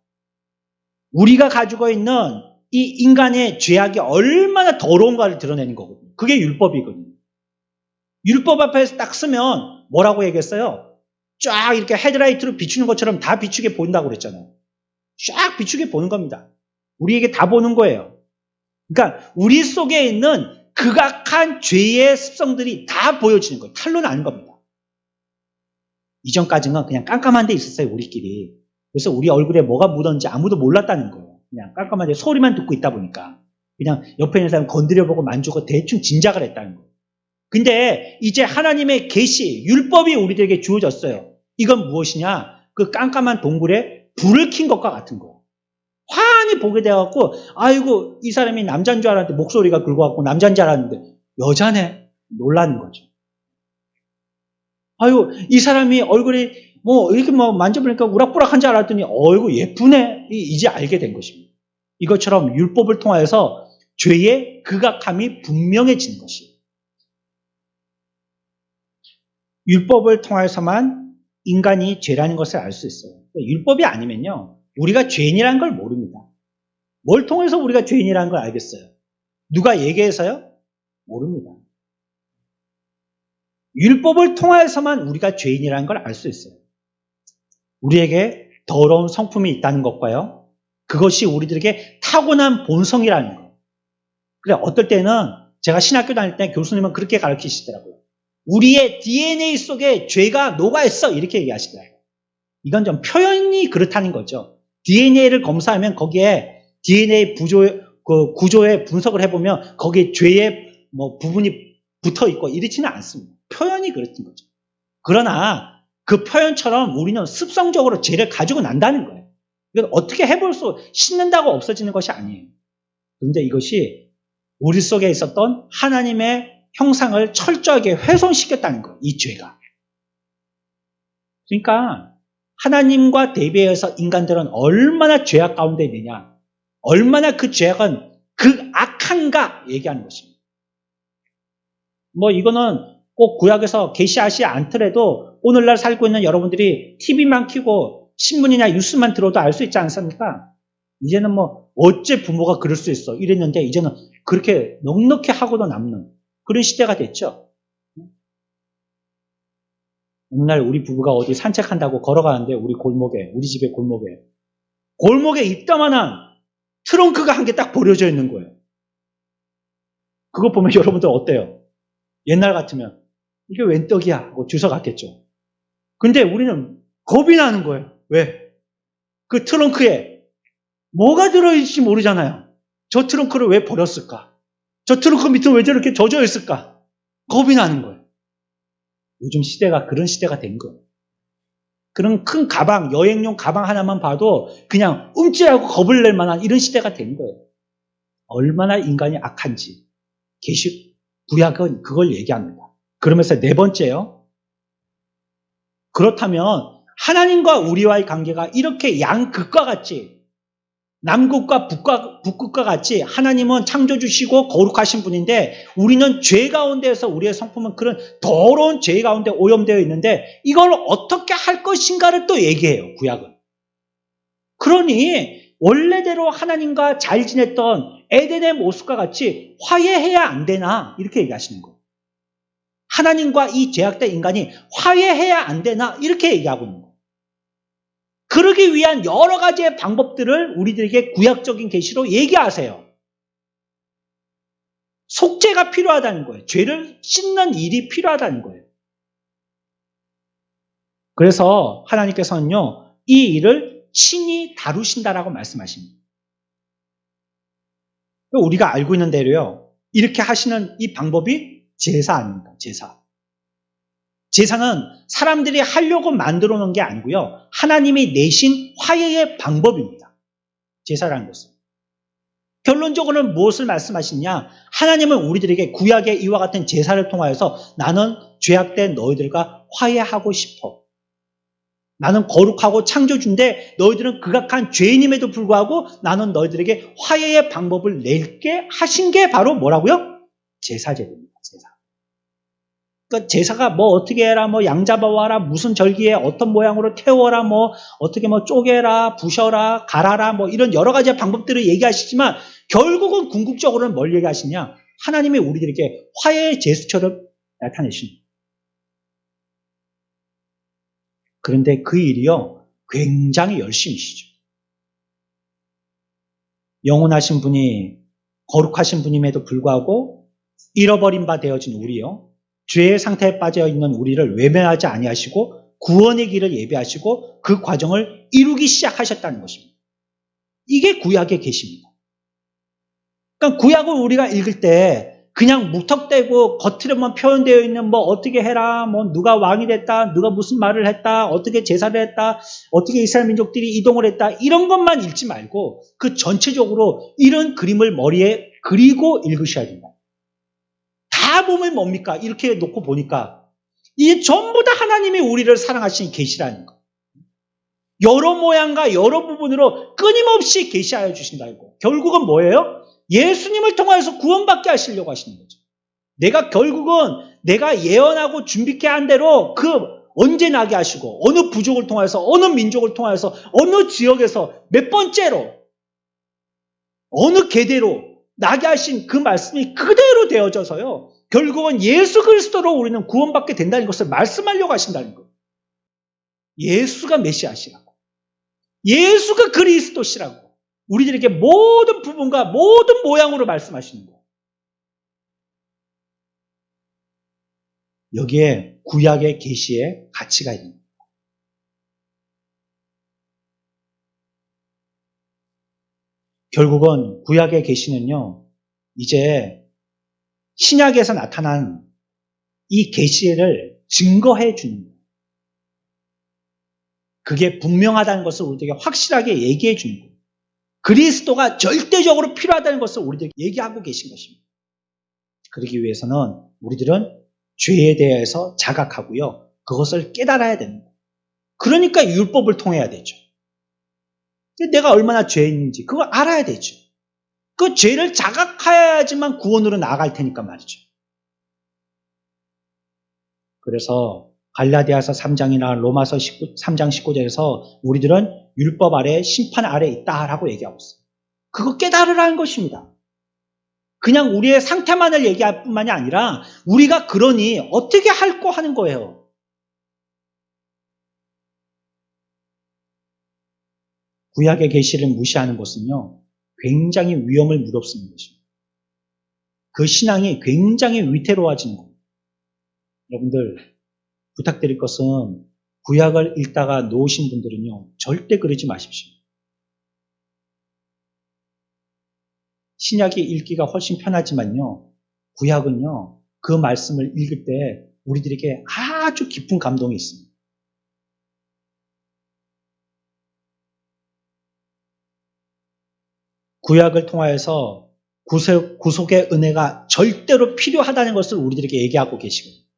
우리가 가지고 있는 이 인간의 죄악이 얼마나 더러운가를 드러내는 거거든요. 그게 율법이거든요. 율법 앞에서 딱 쓰면 뭐라고 얘기했어요? 쫙 이렇게 헤드라이트로 비추는 것처럼 다 비추게 보인다고 그랬잖아요. 쫙 비추게 보는 겁니다. 우리에게 다 보는 거예요. 그러니까 우리 속에 있는 극악한 죄의 습성들이 다 보여지는 거예요. 탄로 나는 겁니다. 이전까지는 그냥 깜깜한 데 있었어요. 우리끼리. 그래서 우리 얼굴에 뭐가 묻었는지 아무도 몰랐다는 거예요. 그냥 깜깜한 데 소리만 듣고 있다 보니까 그냥 옆에 있는 사람 건드려보고 만지고 대충 짐작을 했다는 거예요. 근데 이제 하나님의 계시, 율법이 우리들에게 주어졌어요. 이건 무엇이냐? 그 깜깜한 동굴에 불을 킨 것과 같은 거예요. 환히 보게 돼갖고, 아이고, 이 사람이 남자인 줄 알았는데, 목소리가 굵어갖고 남자인 줄 알았는데, 여자네. 놀라는 거죠. 아이고, 이 사람이 얼굴이 이렇게 만져보니까 우락부락한 줄 알았더니, 어이구, 예쁘네. 이제 알게 된 것입니다. 이것처럼 율법을 통하여서 죄의 극악함이 분명해지는 것이에요. 율법을 통해서만 인간이 죄라는 것을 알 수 있어요. 율법이 아니면요, 우리가 죄인이라는 걸 모릅니다. 뭘 통해서 우리가 죄인이라는 걸 알겠어요? 누가 얘기해서요? 모릅니다. 율법을 통해서만 우리가 죄인이라는 걸 알 수 있어요. 우리에게 더러운 성품이 있다는 것과요, 그것이 우리들에게 타고난 본성이라는 것. 그래, 어떨 때는 제가 신학교 다닐 때 교수님은 그렇게 가르치시더라고요. 우리의 DNA 속에 죄가 녹아있어, 이렇게 얘기하시더라고요. 이건 좀 표현이 그렇다는 거죠. DNA를 검사하면 거기에 DNA 구조의 분석을 해보면 거기에 죄의 부분이 붙어 있고 이렇지는 않습니다. 표현이 그렇던 거죠. 그러나 그 표현처럼 우리는 습성적으로 죄를 가지고 난다는 거예요. 이건 어떻게 해볼 씻는다고 없어지는 것이 아니에요. 그런데 이것이 우리 속에 있었던 하나님의 형상을 철저하게 훼손시켰다는 거예요. 이 죄가. 그러니까 하나님과 대비해서 인간들은 얼마나 죄악 가운데 있느냐, 얼마나 그 죄악은 극악한가 얘기하는 것입니다. 이거는 꼭 구약에서 계시하지 않더라도 오늘날 살고 있는 여러분들이 TV만 켜고 신문이나 뉴스만 들어도 알 수 있지 않습니까? 이제는 어째 부모가 그럴 수 있어 이랬는데 이제는 그렇게 넉넉히 하고도 남는 그런 시대가 됐죠. 어느 날 우리 부부가 어디 산책한다고 걸어가는데 우리 집의 골목에 이따만한 트렁크가 한 개 딱 버려져 있는 거예요. 그거 보면 여러분들 어때요? 옛날 같으면 이게 웬 떡이야 하고 주워갔겠죠. 근데 우리는 겁이 나는 거예요. 왜? 그 트렁크에 뭐가 들어있을지 모르잖아요. 저 트렁크를 왜 버렸을까? 저 트렁크 밑에 왜 저렇게 젖어 있을까? 겁이 나는 거예요. 요즘 시대가 그런 시대가 된 거예요. 그런 큰 가방, 여행용 가방 하나만 봐도 그냥 움찔하고 겁을 낼 만한 이런 시대가 된 거예요. 얼마나 인간이 악한지 구약은 그걸 얘기합니다. 그러면서 네 번째요. 그렇다면 하나님과 우리와의 관계가 이렇게 양극과 같이, 남극과 북극과 같이 하나님은 창조주시고 거룩하신 분인데 우리는 죄 가운데에서 우리의 성품은 그런 더러운 죄 가운데 오염되어 있는데 이걸 어떻게 할 것인가를 또 얘기해요. 구약은. 그러니 원래대로 하나님과 잘 지냈던 에덴의 모습과 같이 화해해야 안 되나 이렇게 얘기하시는 거예요. 하나님과 이 죄악된 인간이 화해해야 안 되나 이렇게 얘기하고 있는 거예요. 그러기 위한 여러 가지의 방법들을 우리들에게 구약적인 계시로 얘기하세요. 속죄가 필요하다는 거예요. 죄를 씻는 일이 필요하다는 거예요. 그래서 하나님께서는요, 이 일을 친히 다루신다라고 말씀하십니다. 우리가 알고 있는 대로요, 이렇게 하시는 이 방법이 제사 아닙니까? 제사는 사람들이 하려고 만들어 놓은 게 아니고요, 하나님이 내신 화해의 방법입니다. 제사라는 것은. 결론적으로는 무엇을 말씀하시냐? 하나님은 우리들에게 구약의 이와 같은 제사를 통하여서 나는 죄악된 너희들과 화해하고 싶어. 나는 거룩하고 창조주인데 너희들은 극악한 죄인임에도 불구하고 나는 너희들에게 화해의 방법을 낼게 하신 게 바로 뭐라고요? 제사제도입니다. 제사. 그러니까 제사가 어떻게 해라, 양 잡아와라, 무슨 절기에 어떤 모양으로 태워라, 어떻게 쪼개라, 부셔라, 갈아라, 이런 여러 가지 방법들을 얘기하시지만 결국은 궁극적으로는 뭘 얘기하시냐? 하나님이 우리들에게 화해의 제스처를 나타내십니다. 그런데 그 일이요, 굉장히 열심히시죠. 영원하신 분이, 거룩하신 분임에도 불구하고 잃어버린 바 되어진 우리요, 죄의 상태에 빠져 있는 우리를 외면하지 아니하시고 구원의 길을 예비하시고 그 과정을 이루기 시작하셨다는 것입니다. 이게 구약의 계시입니다. 그러니까 구약을 우리가 읽을 때 그냥 무턱대고 겉으로만 표현되어 있는 뭐 어떻게 해라, 뭐 누가 왕이 됐다, 누가 무슨 말을 했다, 어떻게 제사를 했다, 어떻게 이스라엘 민족들이 이동을 했다, 이런 것만 읽지 말고 그 전체적으로 이런 그림을 머리에 그리고 읽으셔야 된다. 다 보면 뭡니까? 이렇게 놓고 보니까 이게 전부 다 하나님이 우리를 사랑하신 계시라는 거. 여러 모양과 여러 부분으로 끊임없이 계시하여 주신다고. 결국은 뭐예요? 예수님을 통해서 구원받게 하시려고 하시는 거죠. 결국은 내가 예언하고 준비케 한 대로 언제 나게 하시고 어느 부족을 통해서 어느 민족을 통해서 어느 지역에서 몇 번째로 어느 계대로 나게 하신 그 말씀이 그대로 되어져서요. 결국은 예수 그리스도로 우리는 구원받게 된다는 것을 말씀하려고 하신다는 거예요. 예수가 메시아시라고. 예수가 그리스도시라고. 우리들에게 모든 부분과 모든 모양으로 말씀하시는 거예요. 여기에 구약의 계시의 가치가 있는 거예요. 결국은 구약의 계시는요, 이제 신약에서 나타난 이 계시를 증거해 주는 거예요. 그게 분명하다는 것을 우리에게 확실하게 얘기해 주는 거예요. 그리스도가 절대적으로 필요하다는 것을 우리에게 얘기하고 계신 것입니다. 그러기 위해서는 우리들은 죄에 대해서 자각하고요. 그것을 깨달아야 됩니다. 그러니까 율법을 통해야 되죠. 내가 얼마나 죄인인지 그걸 알아야 되죠. 그 죄를 자각해야지만 구원으로 나아갈 테니까 말이죠. 그래서 갈라디아서 3장이나 로마서 3장 19절에서 우리들은 율법 아래 심판 아래 있다라고 얘기하고 있어요. 그거 깨달으라는 것입니다. 그냥 우리의 상태만을 얘기할 뿐만이 아니라 우리가 그러니 어떻게 할꼬 하는 거예요. 구약의 계시를 무시하는 것은요, 굉장히 위험을 무릅쓰는 것입니다. 그 신앙이 굉장히 위태로워지는 겁니다. 여러분들, 부탁드릴 것은 구약을 읽다가 놓으신 분들은요, 절대 그러지 마십시오. 신약이 읽기가 훨씬 편하지만요, 구약은요, 그 말씀을 읽을 때 우리들에게 아주 깊은 감동이 있습니다. 구약을 통하여서 구속의 은혜가 절대로 필요하다는 것을 우리들에게 얘기하고 계시거든요.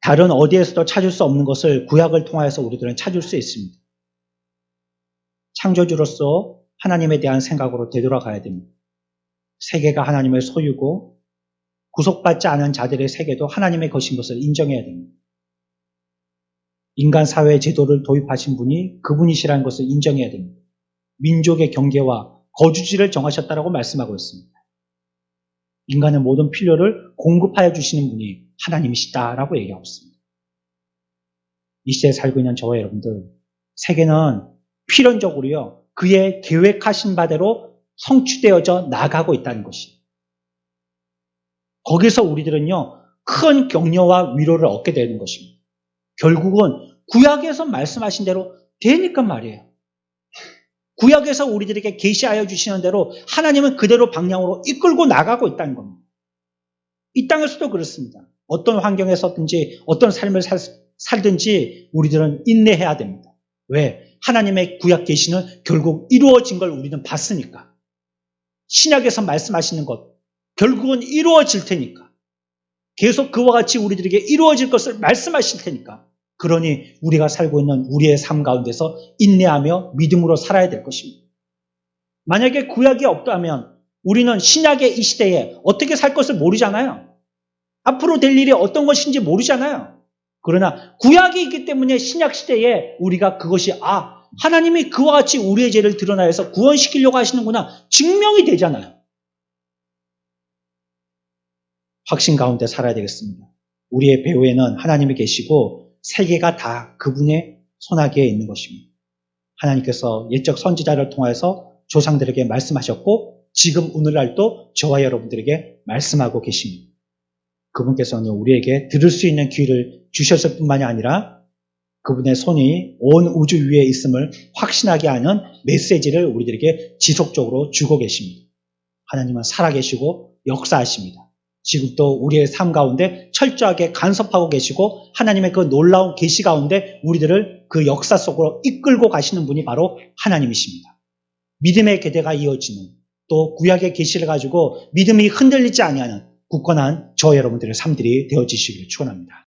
다른 어디에서도 찾을 수 없는 것을 구약을 통하여서 우리들은 찾을 수 있습니다. 창조주로서 하나님에 대한 생각으로 되돌아가야 됩니다. 세계가 하나님의 소유고 구속받지 않은 자들의 세계도 하나님의 것인 것을 인정해야 됩니다. 인간 사회의 제도를 도입하신 분이 그분이시라는 것을 인정해야 됩니다. 민족의 경계와 거주지를 정하셨다라고 말씀하고 있습니다. 인간의 모든 필요를 공급하여 주시는 분이 하나님이시다라고 얘기하고 있습니다. 이 시대에 살고 있는 저와 여러분들, 세계는 필연적으로요, 그의 계획하신 바대로 성취되어져 나가고 있다는 것이에요. 거기서 우리들은요, 큰 격려와 위로를 얻게 되는 것입니다. 결국은 구약에서 말씀하신 대로 되니까 말이에요. 구약에서 우리들에게 계시하여 주시는 대로 하나님은 그대로 방향으로 이끌고 나가고 있다는 겁니다. 이 땅에서도 그렇습니다. 어떤 환경에서든지 어떤 삶을 살든지 우리들은 인내해야 됩니다. 왜? 하나님의 구약 계시는 결국 이루어진 걸 우리는 봤으니까. 신약에서 말씀하시는 것 결국은 이루어질 테니까. 계속 그와 같이 우리들에게 이루어질 것을 말씀하실 테니까. 그러니 우리가 살고 있는 우리의 삶 가운데서 인내하며 믿음으로 살아야 될 것입니다. 만약에 구약이 없다면 우리는 신약의 이 시대에 어떻게 살 것을 모르잖아요. 앞으로 될 일이 어떤 것인지 모르잖아요. 그러나 구약이 있기 때문에 신약 시대에 우리가 그것이 하나님이 그와 같이 우리의 죄를 드러나서 구원시키려고 하시는구나 증명이 되잖아요. 확신 가운데 살아야 되겠습니다. 우리의 배후에는 하나님이 계시고 세계가 다 그분의 손아귀에 있는 것입니다. 하나님께서 옛적 선지자를 통해서 조상들에게 말씀하셨고 지금 오늘날도 저와 여러분들에게 말씀하고 계십니다. 그분께서는 우리에게 들을 수 있는 귀를 주셨을 뿐만이 아니라 그분의 손이 온 우주 위에 있음을 확신하게 하는 메시지를 우리들에게 지속적으로 주고 계십니다. 하나님은 살아계시고 역사하십니다. 지금도 우리의 삶 가운데 철저하게 간섭하고 계시고 하나님의 그 놀라운 계시 가운데 우리들을 그 역사 속으로 이끌고 가시는 분이 바로 하나님이십니다. 믿음의 계대가 이어지는 또 구약의 계시를 가지고 믿음이 흔들리지 아니하는 굳건한 저 여러분들의 삶들이 되어지시기를 축원합니다.